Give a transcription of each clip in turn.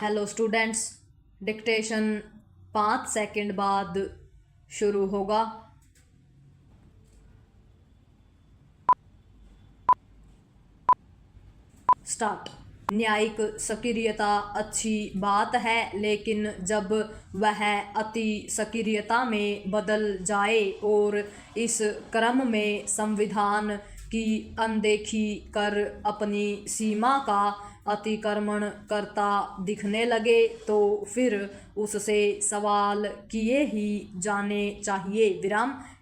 Hello students, dictation 5 second बाद शुरू होगा। स्टार्ट। न्यायिक सक्रियता अच्छी बात है, लेकिन जब वह अति सक्रियता में बदल जाए और इस क्रम में संविधान की अनदेखी कर अपनी सीमा का अतिक्रमण करता दिखने लगे, तो फिर उससे सवाल किए ही जाने चाहिए।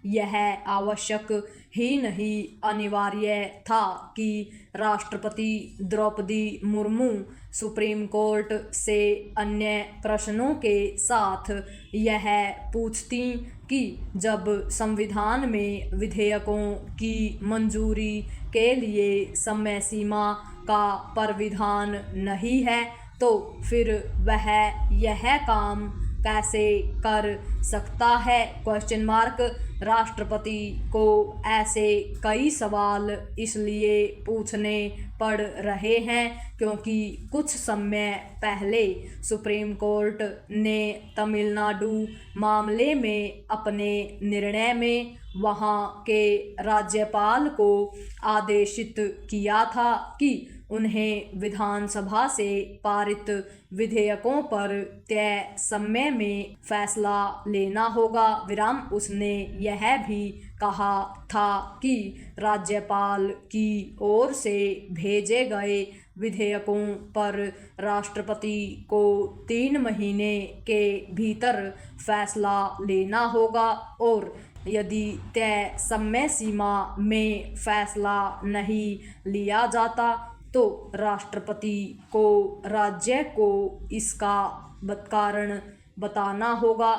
यह आवश्यक ही नहीं, अनिवार्य था कि राष्ट्रपति द्रौपदी मुर्मू सुप्रीम कोर्ट से अन्य प्रश्नों के साथ यह पूछती कि जब संविधान में विधेयकों की मंजूरी के लिए समय सीमा का प्राविधान नहीं है, तो फिर वह यह काम कैसे कर सकता है? राष्ट्रपति को ऐसे कई सवाल इसलिए पूछने पड़ रहे हैं क्योंकि कुछ समय पहले सुप्रीम कोर्ट ने तमिलनाडु मामले में अपने निर्णय में वहां के राज्यपाल को आदेशित किया था कि उन्हें विधानसभा से पारित विधेयकों पर तय समय में फैसला लेना होगा। उसने यह भी कहा था कि राज्यपाल की ओर से भेजे गए विधेयकों पर राष्ट्रपति को 3 महीने के भीतर फैसला लेना होगा और यदि तय समय सीमा में फैसला नहीं लिया जाता तो राष्ट्रपति को राज्य को इसका कारण बताना होगा।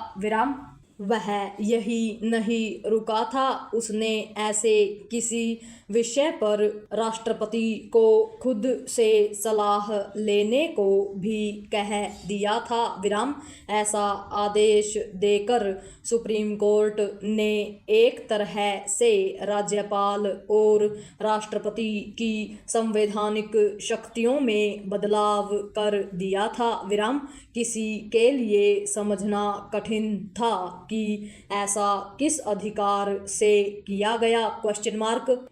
वह यही नहीं रुका था, उसने ऐसे किसी विषय पर राष्ट्रपति को खुद से सलाह लेने को भी कह दिया था। ऐसा आदेश देकर सुप्रीम कोर्ट ने एक तरह से राज्यपाल और राष्ट्रपति की संवैधानिक शक्तियों में बदलाव कर दिया था। किसी के लिए समझना कठिन था कि ऐसा किस अधिकार से किया गया?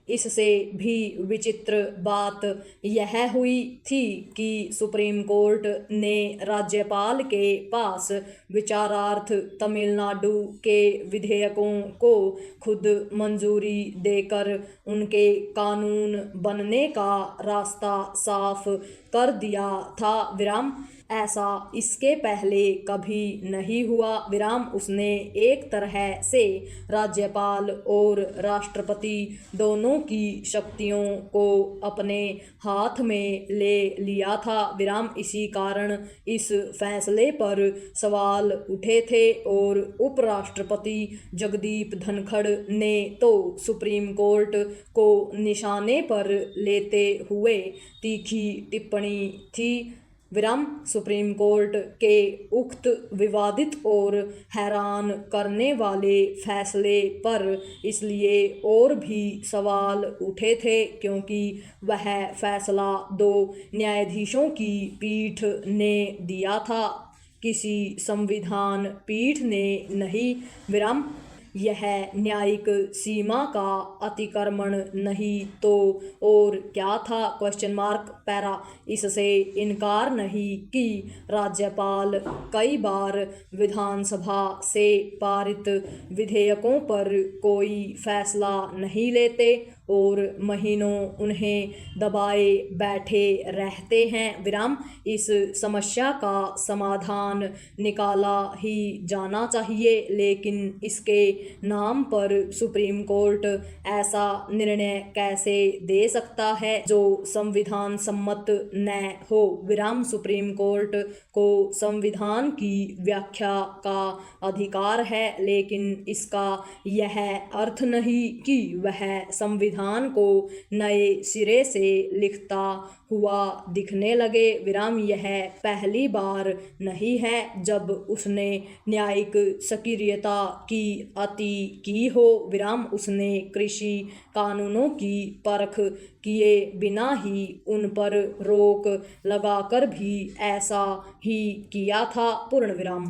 इससे भी विचित्र बात यह हुई थी कि सुप्रीम कोर्ट ने राज्यपाल के पास विचारार्थ तमिलनाडु के विधेयकों को खुद मंजूरी देकर उनके कानून बनने का रास्ता साफ कर दिया था। ऐसा इसके पहले कभी नहीं हुआ। उसने एक तरह से राज्यपाल और राष्ट्रपति दोनों की शक्तियों को अपने हाथ में ले लिया था। इसी कारण इस फैसले पर सवाल उठे थे और उपराष्ट्रपति जगदीप धनखड़ ने तो सुप्रीम कोर्ट को निशाने पर लेते हुए तीखी टिप्पणी थी। सुप्रीम कोर्ट के उक्त विवादित और हैरान करने वाले फैसले पर इसलिए और भी सवाल उठे थे क्योंकि वह फैसला 2 न्यायाधीशों की पीठ ने दिया था, किसी संविधान पीठ ने नहीं। यह न्यायिक सीमा का अतिक्रमण नहीं तो और क्या था? इससे इनकार नहीं कि राज्यपाल कई बार विधानसभा से पारित विधेयकों पर कोई फैसला नहीं लेते और महीनों उन्हें दबाए बैठे रहते हैं। इस समस्या का समाधान निकाला ही जाना चाहिए, लेकिन इसके नाम पर सुप्रीम कोर्ट ऐसा निर्णय कैसे दे सकता है जो संविधान सम्मत न हो? सुप्रीम कोर्ट को संविधान की व्याख्या का अधिकार है, लेकिन इसका यह अर्थ नहीं कि वह संविधान संविधान को नए सिरे से लिखता हुआ दिखने लगे। विराम यह पहली बार नहीं है जब उसने न्यायिक सक्रियता की अति की हो। विराम उसने कृषि कानूनों की परख किए बिना ही उन पर रोक लगाकर भी ऐसा ही किया था। पूर्ण विराम।